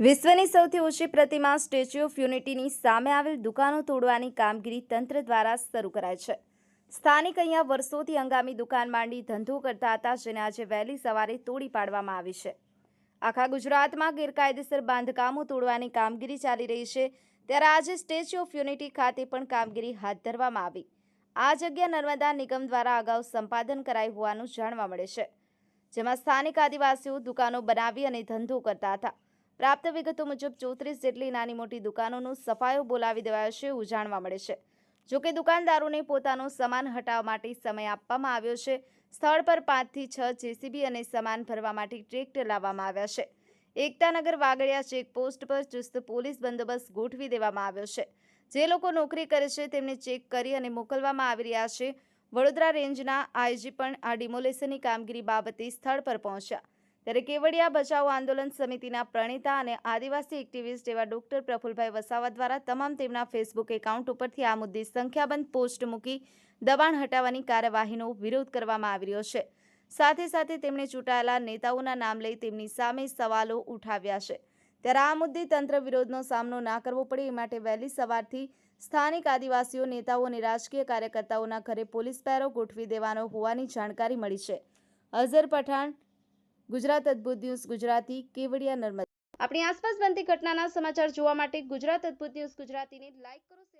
વિશ્વની સૌથી ઊંચી પ્રતિમા સ્ટેચ્યુ ઓફ યુનિટીની સામે આવેલ દુકાનો તોડવાની કામગીરી તંત્ર દ્વારા શરૂ કરાઈ છે। સ્થાનિક અહીંયા વર્ષોથી હંગામી દુકાન માંડી ધંધો કરતા હતા, જેને આજે વહેલી સવારે તોડી પાડવામાં આવી છે। આખા ગુજરાતમાં ગેરકાયદેસર બાંધકામો તોડવાની કામગીરી ચાલી રહી છે, ત્યારે આજે સ્ટેચ્યુ ઓફ યુનિટી ખાતે પણ કામગીરી હાથ ધરવામાં આવી। આ જગ્યા નર્મદા નિગમ દ્વારા અગાઉ સંપાદન કરાઈ હોવાનું જાણવા મળે છે, જેમાં સ્થાનિક આદિવાસીઓ દુકાનો બનાવી અને ધંધો કરતા હતા। પ્રાપ્ત વિગતો મુજબ 34 જેટલી નાની મોટી દુકાનોનો સફાયો બોલાવી દેવાયો છે એવું જાણવા મળે છે। જોકે દુકાનદારોને પોતાનો સામાન હટાવવા માટે સમય આપવામાં આવ્યો છે। સ્થળ પર 5 થી 6 જેસીબી અને સામાન ભરવા માટે ટ્રેક્ટર લાવવામાં આવ્યા છે। એકતાનગર વાગડિયા ચેકપોસ્ટ પર ચુસ્ત પોલીસ બંદોબસ્ત ગોઠવી દેવામાં આવ્યો છે। જે લોકો નોકરી કરે છે તેમને ચેક કરી અને મોકલવામાં આવી રહ્યા છે। વડોદરા રેન્જના આઈજી પણ આ ડિમોલેશનની કામગીરી બાબતે સ્થળ પર પહોંચ્યા, ત્યારે કેવડિયા બચાવો આંદોલન સમિતિના પ્રણેતા અને આદિવાસી એક્ટિવિસ્ટ એવા ડોક્ટર પ્રફુલભાઈ વસાવા દ્વારા તમામ તેમના ફેસબુક એકાઉન્ટ ઉપરથી આ મુદ્દે સંખ્યાબંધ પોસ્ટ મૂકી દબાણ હટાવવાની કાર્યવાહીનો વિરોધ કરવામાં આવી રહ્યો છે। સાથે સાથે તેમણે ચૂંટાયેલા નેતાઓના નામ લઈ તેમની સામે સવાલો ઉઠાવ્યા છે। ત્યારે આ મુદ્દે તંત્ર વિરોધનો સામનો ના કરવો પડે એ માટે વહેલી સવારથી સ્થાનિક આદિવાસીઓ, નેતાઓ અને રાજકીય કાર્યકર્તાઓના ઘરે પોલીસ પહેરો ગોઠવી દેવાનો હોવાની જાણકારી મળી છે। અઝર પઠાણ, ગુજરાત અદ્ભુત ન્યૂઝ ગુજરાતી, કેવડિયા, નર્મદા। આપણી આસપાસ બનતી ઘટનાના સમાચાર જોવા માટે ગુજરાત અદ્ભુત ન્યૂઝ ગુજરાતીને લાઈક કરો।